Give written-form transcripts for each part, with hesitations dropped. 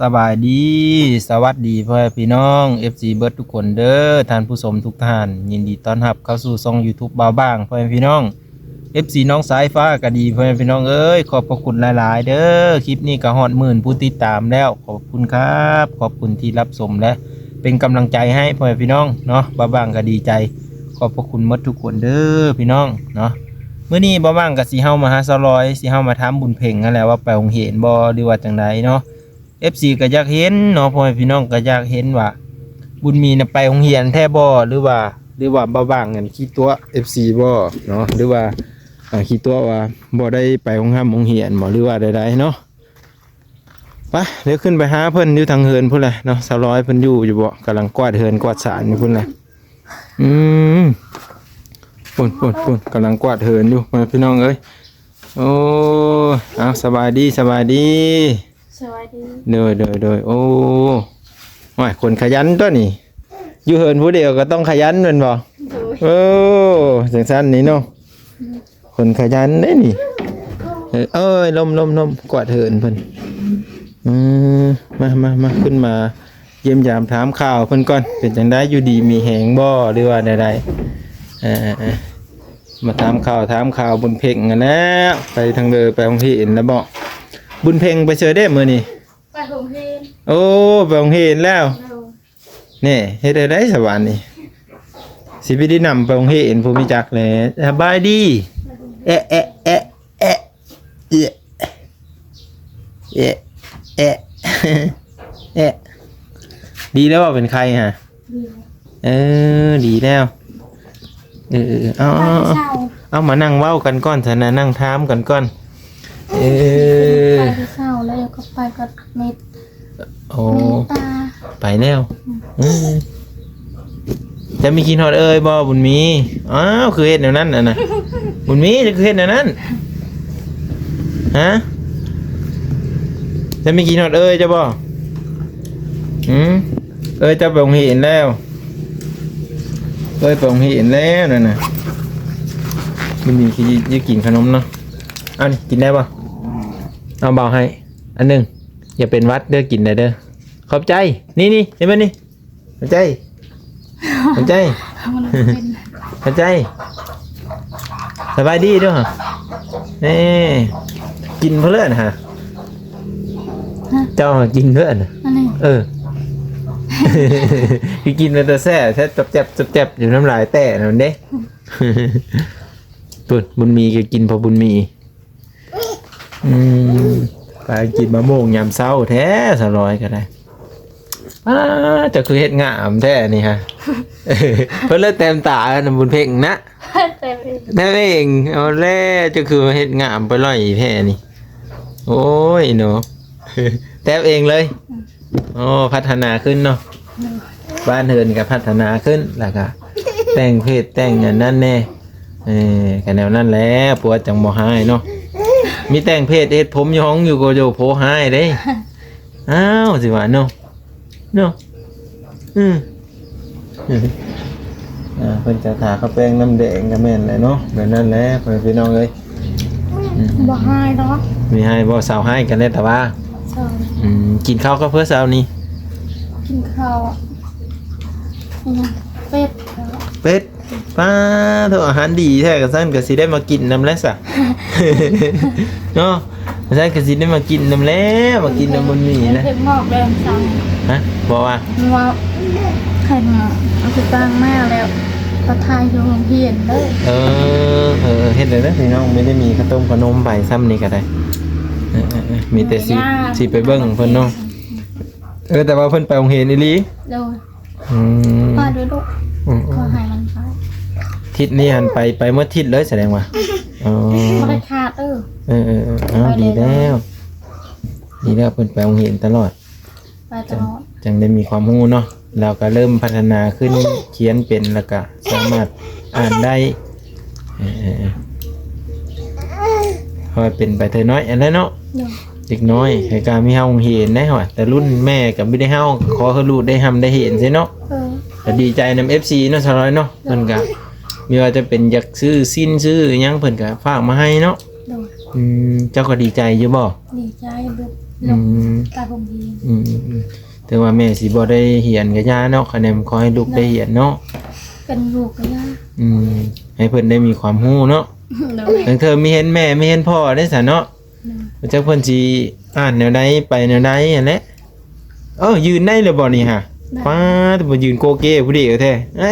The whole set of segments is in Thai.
สบายดีสวัสดีพ่อแม่พี่น้อง FC เบิร์ดทุกคนเด้อท่านผู้ชมทุกท่านยินดีต้อนรับเข้าสู่ช่อง YouTube บ่าวบ้างพ่อแม่พี่น้อง FC น้องสายฟ้าก็ดีพ่อแม่พี่น้องเอ้ยขอบพระคุณหลายๆเด้อคลิปนี้ก็ฮอด10,000ผู้ติดตามแล้วขอบคุณครับขอบคุณที่รับชมและเป็นกำลังใจให้พ่อแม่พี่น้องเนาะบ่าวบ้างก็ดีใจขอบพระคุณหมดทุกคนเด้อพี่น้องเนาะมื้อนี้บ่าวบ้างก็สิเฮามาหาซอลอยสิเฮามาถามบุญเพ่งนั่นแหละว่าไปโรงเรียนบ่หรือว่าจังไดเนาะFC ก็อยากเห็นเนาะพ่อแม่พี่น้องก็อยากเห็นว่าบุญมีน่ะไปโรงเรียนแท้บ่หรือว่าบ่าวบ้างกันคิดตัว FC บ่เนาะหรือว่าคิดตัวว่าบ่ได้ไปโรงเรียนบ่หรือว่าใดๆเนาะไปเดี๋ยวขึ้นไปหาเพิ่นอยู่ทางเฮินพุ่นแหละเนาะสาวร้อยเพิ่นอยู่บ่กำลังกวาดเฮินกวาดศาลอยู่พุ่นแหละปุ่นกำลังกวาดเฮินอยู่พ่อแม่พี่น้องเอ้ยโอ้เอาสบายดีสวัสดีโดยโอ้ยคนขยันตัวนี่อยู่เฮินผู้เดียวก็ต้องขยันแม่นบ่โอ้จังซั่นนี่เนาะคนขยันเด้นี่เอ้ยลมกวาดเฮินเพิ่นมาขึ้นมาเยี่ยมยามถามข่าวเพิ่นก่อนเป็นจังได๋อยู่ดีมีแหงบ่หรือว่าใดๆมาถามข่าวบุญเพ่งกันแล้วไปทางเดินไปโรงเรียนแล้วบ่บุญเพ่งไปเจอได้มื้อนี้ไปโรงเรียนโอ้ไปโรงเรียนแล้วนี่เฮ็ดได้สวรรค์นี่สิไปได้นำไปโรงเรียนผู้มีจักแหละสบายดีเอะดีแล้วว่าเป็นใครฮะดีแล้วเอามานั่งเว้ากันก่อนซะนะนั่งถามกันก่อนไปที่เช้าแล้วก็ไปกับเมตโอ้ไปแล้วจะมีกินฮอดเอ้ยบ่บุญมีอ้าวคือเฮ็ดแนวนั้นน่ะบุญมีจะคือเฮ็ดแนวนั้นฮะจะมีกินฮอดเอ้ยจะบ่เอ้ยจะไปโรงเรียนแล้วเอ้ยไปโรงเรียนแล้วนั่นน่ะบุญมีคือจะกินขนมเนาะเอานี่กินได้บ่เอาเบาให้อันนึงอย่าเป็นวัดเด้อกินได้เด้อขอบใจนี่เห็นมั้ยนี่ขอบใจขอบใจสบายดีด้วยนี่กินเพื่อนฮะเจ้ากินเพื่อนคือกินแต่แซ่จับอยู่น้ำลายแตะนั่นเด้ตุ่นบุญมีก็กินพอบุญมีไปกินมะม่วงยามเช้าแท้สลอยก็ได้จะคือเฮ็ดงามแท้นี่ฮะเพิ่นเลยเต็มตาน่ะบุญเพ่งนะเต็มเองเอาแล้จะคือเฮ็ดงามไปร่อยแท้นี่โอ้ยเนาะแต้มเองเลยโอ้พัฒนาขึ้นเนาะบ้านเฮือนก็พัฒนาขึ้นแล้วก็แต่งเพศแต่งอย่างนั้นแน่กันแนวนั้นแหละผัวจังบ่หายเนาะมีแต่งเพศเฮ็ดผมย้องอยู่ก็โยโผหายเด้อ้าวสิว่าเนาะเพิ่นจะทาข้าวแป้งน้ำแดงก็แม่นแหละเนาะแบบนั้นแหละพี่น้องเอ้ยบ่หายเนาะมีให้บ่สาวให้กันแล้วแต่ว่ากินข้าวก็เพื่อสาวนี่กินข้าวเป็ดป้าเถอะอาหารดีแท้ก็ซั่นก็สิได้มากินนำแล้วซะเนาะซั่นก็สิได้มากินนำแล้วมากินนำบุญมีนะเผ็ดงอกแดงสั่งฮะบ่ว่าไข่มาเอาไปตั้งแม่แล้วก็ทายอยู่โรงเรียนเด้อเฮ็ดได้เด้อพี่น้องไม่ได้มีข้าวต้มขนมไปซ้ำนี่ก็ได้มีแต่สิไปเบิ่งเพิ่นเนาะแต่ว่าเพิ่นไปโรงเรียนอีหลีโดยพาด้วยลูกขอให้มันไปทิศนี้หันไปเมื่อทิศเลยแสดงว่าบ่ได้ขาดดีแล้วเพิ่นไปโรงเรียนตลอดไปตลอดจังได้มีความรู้เนาะเราก็เริ่มพัฒนาขึ้นเขียนเป็นแล้วก็สามารถอ่านได้พอเป็นไปเธอน้อยอันนั้นเนาะเด็กน้อยให้การมีเฮาเห็นได้หว่าแต่รุ่นแม่ก็ไม่ได้เฮาขอเขารู้ได้ทำได้เห็นซิเนาะแต่ดีใจนำ FC เนาะสลอยเนาะเพิ่นก็มีว่าจะเป็นอยากซื้อสิ้นซื้อหยังเพิ่นก็ฝากมาให้เนาะเจ้าก็ดีใจอยู่บ่ดีใจลูก ล อื ง ม ตาโรงเรียน ถึงว่าแม่สิบ่ได้เรียนก็ย่าเนาะคะแนนขอให้ลูกได้เรียนเนาะ เป็นลูกก็ยาก ให้เพิ่นได้มีความรู้เนาะ โดย บางเธอมีเห็นแม่มีเห็นพ่อได้ซะเนาะ จักเพิ่นสิอ่านแนวใดไปแนวใดนั่นแหละยืนได้เลยบ่นี่ฮะป้าแต่บ่ยืนโกเก้ผู้เดียวแท้เย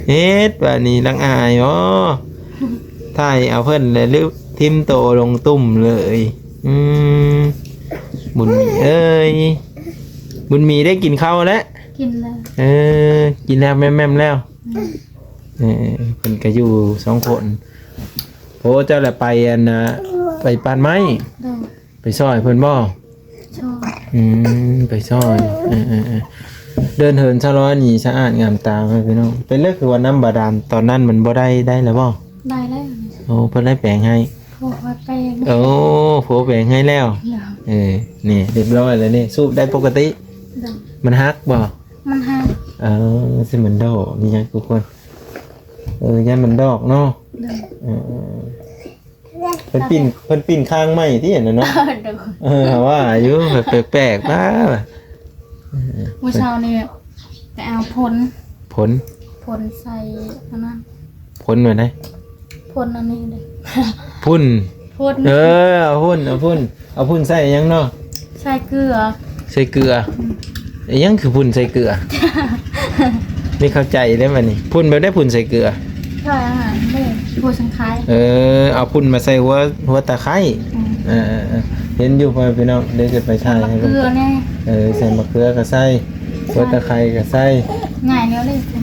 เฮ็ดว่านี่ลังอายอ๋อถ่ายเอาเพิ่นเลยหรือทิ่มโตลงตุ่มเลยบุญมีเอ้ยบุญมีได้กินข้าวแล้ว กินแล้ว กินแล้วแม่มๆแล้วเพิ่นก็อยู่2คนโอ้เจ้าแหละไปอันน่ะไปปานไม้ โดย ไปซอยเพิ่นบ่ ชอบ ไปซอยเดินเหินชะล้อนี่สะอาดงามตาพี่น้องเป็นเรื่องคือว่าน้ำบาดาลตอนนั้นมันบ่ได้แล้วบ่ ได้แล้ว โอ้เพิ่นได้แปลงให้ พวกวัดไปเอง โอ้โผแปลงให้แล้ว เดี๋ยว นี่เรียบร้อยแล้วนี่สูบได้ปกติ เดี๋ยว มันฮักบ่ มันห้า สิเหมือนดอกนี่ยังทุกคนยันมันดอกเนาะ เดี๋ยว เพิ่นปิ้นข้างไม้ที่เห็นน่ะเนาะ เดี๋ยว ว่าอยู่แบบแปลกๆบ้า เมื่อเช้านี่ไปเอาผล ผล ใส่อันนั้น ผลไว้ไหน ผลอันนี้เลย พุ่น ผล เอาพุ่นใส่หยังเนาะ ใส่เกลือ ใส่เกลือไอ้หยังคือพุ่นใส่เกลือ ไม่เข้าใจได้มั้ยนี่พุ่นแบบได้พุ่นใส่เกลือ ใช่อาหารเลยผัวสังคาย เอาพุ่นมาใส่หัวตะไคร้เห็นอยู่พ่อพี่น้องเดี๋ยวจะไปถ่ายให้ เกลือเนี่ย ใส่มะเขือก็ใส่หัวตะไคร้ก็ใส่ ง่ายเนี้ยเลยคุณ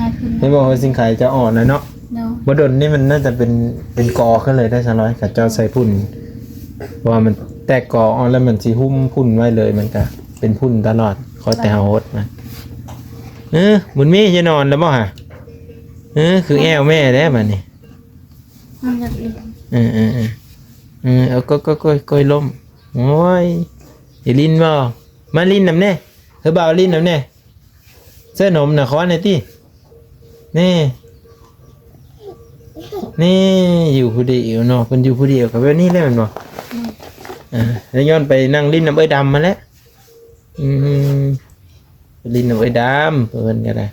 ง่ายขึ้น เห็นบอกว่าสินไข่จะอ่อนนะเนาะ เดี๋ยว บ่ดนนี่มันน่าจะเป็นกอขึ้นเลยได้ซะร้อยกับเจ้าใส่พุ่นเพราะว่ามันแตกกออ่อนแล้วมันสิหุ้มพุ่นไว้เลยมันก็เป็นพุ่นตลอดคอยแต่เฮาฮดมาบุญมีจะนอนแล้วบ่ฮะคือแอวแม่แล้วบัดนี้ มันจะดี เอาก็ล้มโอ้ยอย่าลิ้นบ่มาลิ้นนำแน่บ่าวลิ้นนำแน่เสื้อหนมน่ะขอหน่อยตินี่อยู่ผู้เดียวเนาะเพิ่นอยู่ผู้เดียวก็แบบนี้แหละแม่นบ่แล้วย้อนไปนั่งลิ้นน้ำเอ้ยดำมาแล้วไปลิ้นน้ำเอ้ยดำเพิ่นก็ได้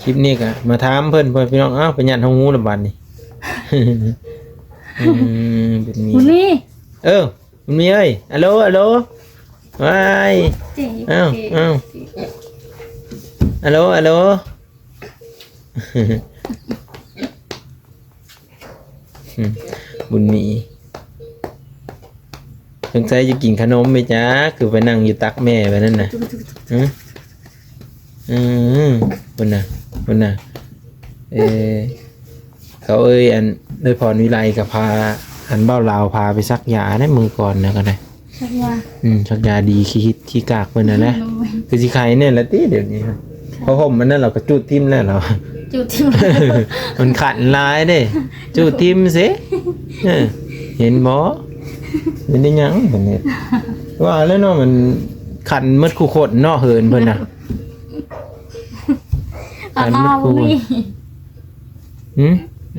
คลิปนี้ก็มาถามเพิ่นพี่น้องไปยันห้องงูละบาดนี่เป็นมี คุณนี่ มันมีเอ้ยฮัลโหลว้าย เจ๊ อ้าวฮัลโหลบุญมีสงสัยจะกินขนมไหมจ๊ะคือไปนั่งอยู่ตักแม่ไปนั่นน่ะบุญน่ะเขาอันเลยพรวิไลกับพาอันเบ้าลาวพาไปซักยาได้มือก่อนนะก็ได้ สักยา ชักยาดีขี้กากเพิ่นน่ะนะคือสิไข่เนี่ยละติเดี๋ยวนี้เพราะผมมันนั่นเราก็จุดทิ่มแล้วเรา จุดที่ มันขันลายเด้จุดทิ่มสิเห็นบ่เป็นได้หยังเพิ่นนี่ว่าแล้วเนาะมันขันหมดคู่คนเนาะเหินเพิ่นน่ะ อ้าวนี่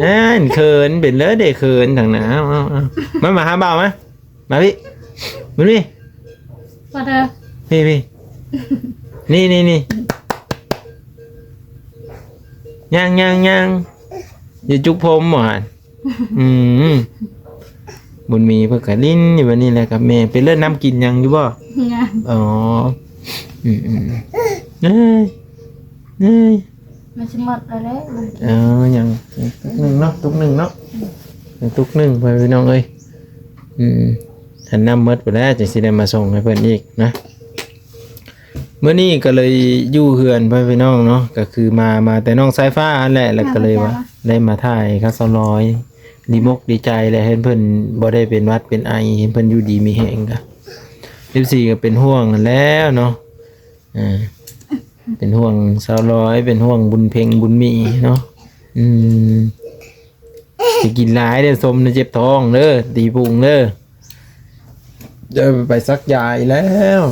นั่นเขินเป็นเลยเด้เขินทางหน้ามาหาบ่าวมาพี่มันพี่ ว่าเธอ พี่นี่ย่างอย่าจุกผมหมอนบุญมีเพื่อกะลิ้นอยู่วันนี้แหละกับแม่ไปเล่นน้ำกินยังอยู่บ่ งาน อ๋อเอ้ย มันจะหมดแล้ว ยังตุกหนึ่งเนาะตุกหนึ่งไปพี่น้องเอ้ยหันน้ำเมดไปแล้วจะสิได้มาส่งให้เพื่อนอีกนะเมื่อนี้ก็เลยอยู่เฮือนพี่น้องเนาะก็คือมาแต่น้องสายฟ้าอันแหละแล้วก็เลยว่าได้มาถ่ายครับ200ดีมกดีใจเลยเห็นเพิ่นบ่ได้เป็นหวัดเป็นไอเห็นเพิ่นอยู่ดีมีแหงก็14ก็เป็นห่วงกันแล้วเนาะเป็นห่วง200เป็นห่วงบุญเพ็งบุญมีเนาะสิกินหลายเด้อสมเจ็บท้องเด้อตีพุงเด้อจะไปซักยาอีกแล้ว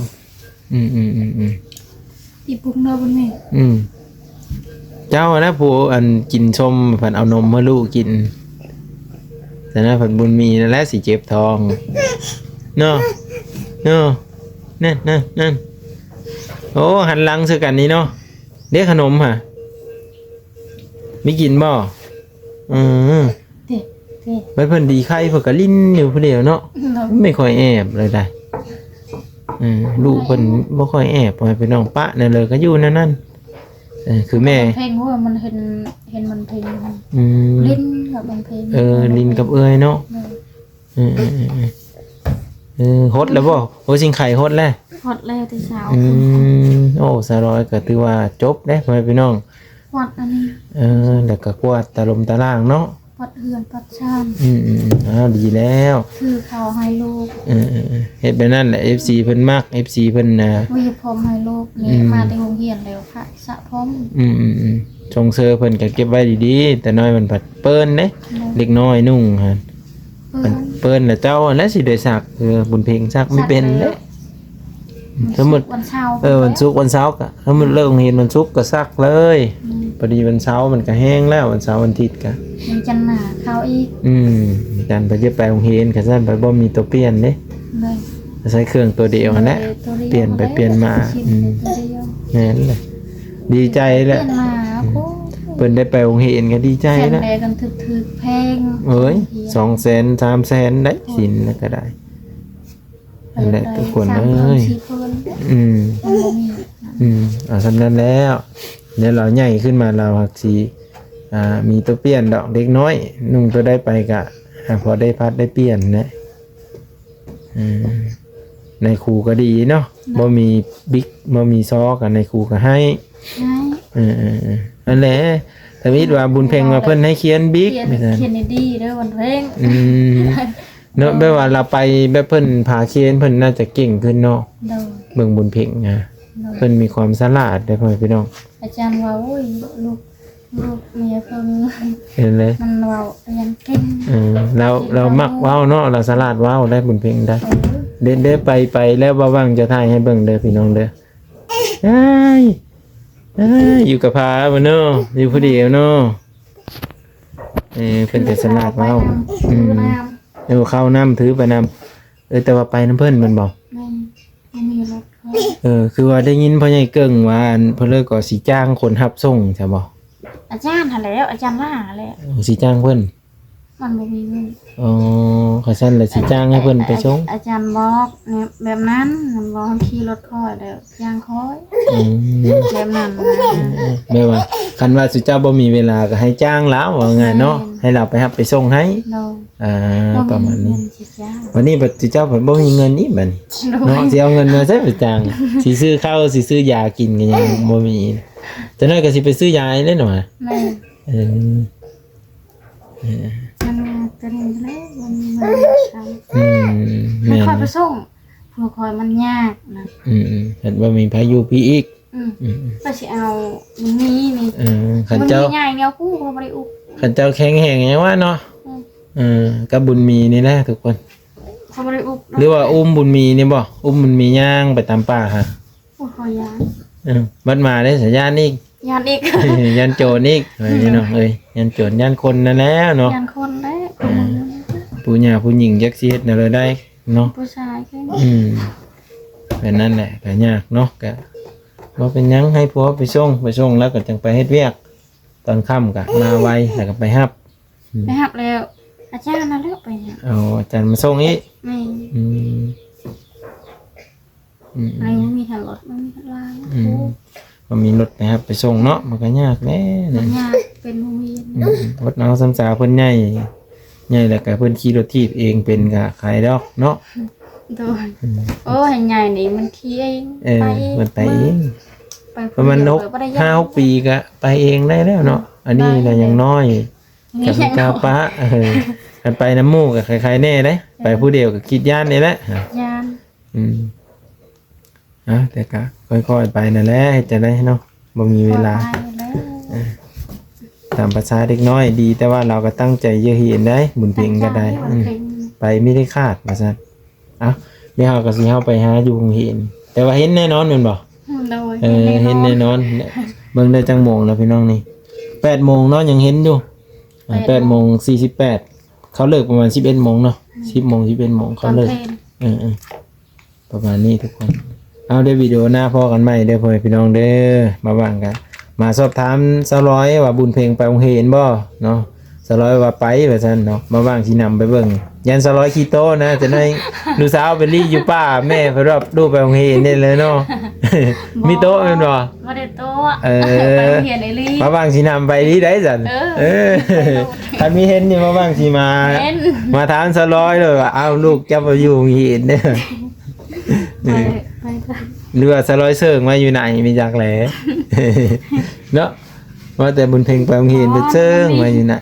ตีปุกเนื้อบุญนี่ เจ้านะผู้อันกินชมผันเอานมมาลูกกิน แต่น่าผัดบุญมีนั่นแหละสิเจ็บท้องเนาะเนาะนั่นโอ้หันหลังซื้อกันนี่เนาะเด็กขนมฮะมีกินบ่เด็ด ไว้เพิ่นดีไข่เพิ่นก็ลิ้นอยู่ผู้เดียวเนาะไม่ค่อยแอบเลยได้ลูกเพิ่นบ่ค่อยแอบปล่อยไปน้องปะนั่นเลยก็อยู่นั่นคือแม่เพลงว่ามันเห็นมันเพลงลิ้นกับมันเพลงลิ้นกับเอ้ยเนาะฮดแล้วบ่โอ้สิงไข่ฮดแล้วฮดแล้วแต่เช้าโอ้สะร้อยก็ถือว่าจบเด้พ่อแม่พี่น้องวัดอันนี้แล้วก็กวาดตะลมตะล่างเนาะวัดเฮือนวัดชานดีแล้วคือเขาให้ลูกเฮ็ดแบบนั้นแหละ FC เพิ่นมัก FC เพิ่นน่ะวิพรมให้ลูกนี่มาที่โรงเรียนแล้วค่ะสะพรมชงเซอร์เพิ่นก็เก็บไว้ดีๆแต่น้อยมันผัดเปิ้นเด้เล็กน้อยนุ่งหั่นเปิ้นแล้วเจ้าแล้วสิได้ซักบุญเพ็งซักไม่เป็นเด้สมมุติวันเช้าวันศุกร์วันเสาร์ก็ถ้ามันเลิกโรงเรียนวันศุกร์ก็ซักเลยพอดีวันเสาร์มันก็แห้งแล้ววันเสาร์วันอาทิตย์ก็มีจันหน้าเข้าอีกจันไปจะไปโรงเรียนก็ซั่นไปบ่มีตัวเปลี่ยนเด้ใช้เครื่องตัวเดียวนั่นแหละเปลี่ยนไปเปลี่ยนมาแม่นเลยดีใจแล้วเพิ่นได้ไปโรงเรียนก็ดีใจแล้วแพงกันถึกๆแพงเอ้ย 200,000 300,000ได้สินแล้วก็ได้นั่นแหละทุกคนเอ้ยสำนั้นแล้วเดี๋ยวเราใหญ่ขึ้นมาเราหักสีมีตัวเปลี่ยนดอกเด็กน้อยนุ่งตัวได้ไปกะพอได้พัดได้เปลี่ยนนะในครูก็ดีเนาะบ่มีบิ๊กบ่มีซอกันในครูก็ให้นั่นแหละทวิตว่าบุญเพ็งมาเพิ่นให้เขียนบิ๊กเขียนดีเด้อวันเพ็งเนาะแบบว่าเราไปแบบเพิ่นผาเขียนเพิ่นน่าจะเก่งขึ้นเนาะเบิ่งบุญเพ็งนะเพิ่นมีความฉลาดได้พ่อพี่น้องอาจารย์ว่าโอ้ยลูกเมียเพิ่นเห็นเลยมันเว้าเรียนเก่งเรามักเว้าเนาะเราฉลาดเว้าได้บุญเพ็งได้เด้อไปแล้วบ่ว่างจะถ่ายให้เบิ่งเด้อพี่น้องเด้ออยู่กับพาบ่เนาะอยู่ผู้เดียวเนาะเพิ่นจะฉลาดเว้าเข้าน้ำถือไปน้ำแต่ว่าไปน้ำเพิ่นมันบอกไม่มีรถคือว่าได้ยินพ่อใหญ่เกิ่งว่าเพิ่นเลยก็สิจ้างคนรับส่งใช่บ่อาจารย์หั่นแล้วอาจารย์ว่าแล้วสิจ้างเพิ่นมันบ่มีเงินเขาซั่นเลยสิจ้างให้เพิ่นไปส่งอาจารย์บอกเนี่ยแบบนั้นมันบอกขี่รถค่อยแล้วจ้างค่อยแบบนั้นแม่ว่าคันว่าสิเจ้าบ่มีเวลาก็ให้จ้างแล้วว่าไงเนาะให้เราไปรับไปส่งให้ประมาณนี้วันนี้บัดสิเจ้าเพิ่นบ่มีเงินนี่บัดเนาะสิเอาเงินมาใช้ไปจ้างสิซื้อข้าวสิซื้อยากินก็ยังบ่มีจังได๋ก็สิไปซื้อยาเล่นหน่อยแม่มันตัวนี้แล้วมันค่อยไปส่งพวกคอยมันยากนะเห็นว่ามีพายุพี่อีกก็สิเอานี่ขันเจ้าใหญ่เงี้ยกู้เขาบ่ได้อุกขันเจ้าแข็งแห้งยังว่าเนาะกับบุญมีนี่แหละทุกคนเขาบ่ได้อุกหรือว่าบุญมีนี่บ่บุญมีย่างไปตามป่าค่ะขอยานบัดมาได้สัญญาณอีกยานอีกยันโจรอีกนี่เนาะยันโจรยันคนนั่นแล้วเนาะยันคนได้ผู้หญิงผู้หญิงจักสิเฮ็ดแนวเลยได้เนาะผู้ชายแค่เป็นนั่นแหละก็ยากเนาะก็บ่เป็นหยังให้ผัวไปส่งแล้วก็จังไปเฮ็ดเวียกตอนค่ำก็มาไวแล้วก็ไปรับแล้วอาจารย์มาแล้วไปเนี่ยอาจารย์มาส่งอีกไม่มีทางรถไม่มีทางลางมันมีรถนะครับไปส่งเนาะมันก็ยากแน่มันยากเป็นโรงเรียนรถน้องสำสาเพิ่นใหญ่แล้วก็เพิ่นขี่รถถีบเองเป็นก็ขายดอกเนาะโดยให้ใหญ่นี่มันขี่เองมันไปเองประมาณ5-6 ปีก็ไปเองได้แล้วเนาะอันนี้น่ะยังน้อยกับกาป้ากันไปน้ำมูกก็คล้ายๆแน่เด้ไปผู้เดียวก็คิดย่านนี่แหละย่านแต่ก็ค่อยๆไปนั่นแหละจะได้เนาะบ่มีเวลาตามภาษาเด็กน้อยดีแต่ว่าเราก็ตั้งใจเยอะเห็นได้บุญเพ็งก็ได้ไปไม่ได้คาดว่าซั่นเดี๋ยวเฮาก็สิเฮาไปหาอยู่เห็นแต่ว่าเห็นแน่นอนแม่นบ่เห็นแน่นอนเบิ่งได้จังโมงแล้วพี่น้องนี่ 8:00 นเนาะยังเห็นอยู่8:48 เขาเลิกประมาณ11โมงเนาะ10โมง11โมง ต เขา อน เลิก เพลน ประมาณนี้ทุกคน เอาได้วิดีโอหน้าพ่อกันใหม่เด้อพ่อแม่พี่น้องเด้อมาว่างกันมาสอบถามสาวร้อยว่าบุญเพลงไปโรงเรียนบ่เนาะสาวร้อยว่าไปว่าซั่นเนาะมาว่างสินำไปเบิ่งยันสาวร้อยขี้โตนะจะได้ลูกสาวไปรีอยู่ป้าแม่เพิ่นว่าดูไปโรงเรียนได้เลยเนาะ มีโต๊ะแม่นบ่ บ่ได้โต๊ะ เออ ไปโรงเรียนไอ้ลี่ มาว่างสินำไปที่ได้ซั่น เออ คันมีเห็นนี่มาว่างสิมา เห็น มาถามสาวร้อยเลยว่าเอาลูกจะไปอยู่โรงเรียนเด้อ ไปจ้ะ เรือสลอยเสิร์งมาอยู่ไหนมีจักแหล เนาะว่าแต่บุญเพ็งไปโรงเรียนไปเสิร์งมาอยู่ไหน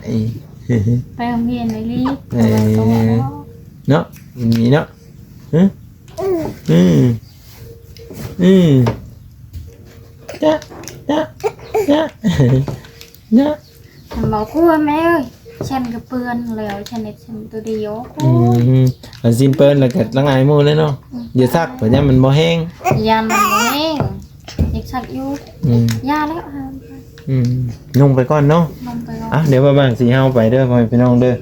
ไปโรงเรียนไอ้ลี่ เออ เนาะอย่างนี้เนาะฮะจ๊ะจ๊ะจ๊ะจ๊ะ ฉันบอกกลัวแม่เอ้ยฉันก็เปื้อนแล้วฉันเน็ตฉันตัวเดียวกลัว อันซินเปิ้ลแล้วก็ละงายหมู่เลยเนาะอย่าซักเพราะเนี่ยมันบ่แห้ง ยามันบ่แห้งอยากชักอยู่ อืม ยาแล้วเอา นุ่งไปก่อนเนาะ นมไปก่อน อ่ะเดี๋ยวมาบ้างสิเฮาไปเด้อพ่อแม่พี่น้องเด้อ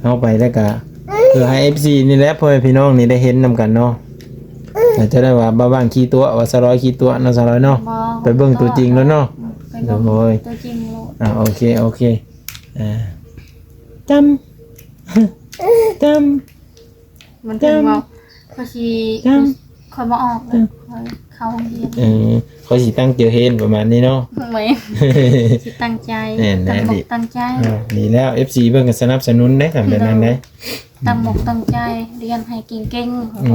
เฮาไปแล้วก็เพื่อให้ FC นี่แหละพ่อแม่พี่น้องนี่ได้เห็นนำกันเนาะอาจจะได้ว่าบ้างขี้ตัวว่าสลอยขี้ตัวเนาะสลอยเนาะ บ่ ไปเบิ่งตัวจริงแล้วเนาะ ไปเบิ่ง โอ้ย ตัวจริงโลด โอเคจำ มันถึงว่าเขาสิ จ คอยบ่ออกเลยคอยเข้าโรงเรียน เขาสิตั้งเจอเฮนประมาณนี้เนาะ แม่สิตั้งใจ แน่นๆ ตั้งม ดิ กตั้งใจ ดีแล้ว FC เบิ่งก็สนับสนุนได้กันแบบนั้นได้ ตั้งมกตั้งใจเรียนให้เก่งๆ อื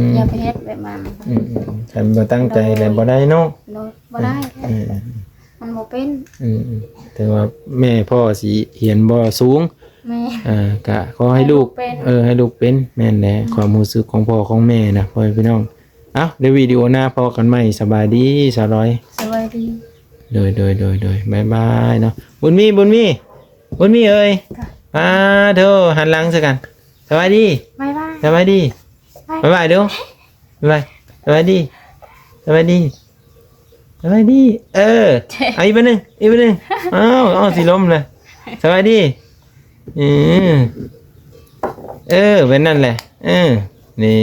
ม อย่าไปเฮ็ดแบบมัน คันบ่ตั้งใจแล้วบ่ได้เนาะ โดยบ่ได้ อืม มันบ่เป็น แต่ว่าแม่พ่อสิเหียนบ่สูง แม่ ก็ขอให้ลูก เป็น ให้ลูกเป็นแม่นแหละความรู้สึกของพ่อของแม่นะพ่อพี่น้องเอ้าเดี๋ยววิดีโอหน้าพอกันใหม่สบายดีสาวร้อย สวัสดี โดยบ๊ายบายเนาะบุญมีเอ้ยเธอหันหลังซะกันสบายดี บ๊ายบาย สบายดีบ๊ายบายเด้อบ๊ายบายสบายดีสบายดีเอาอีกนึงอ้าวสิล้มเลยสบายดีเป็นนั่นแหละนี่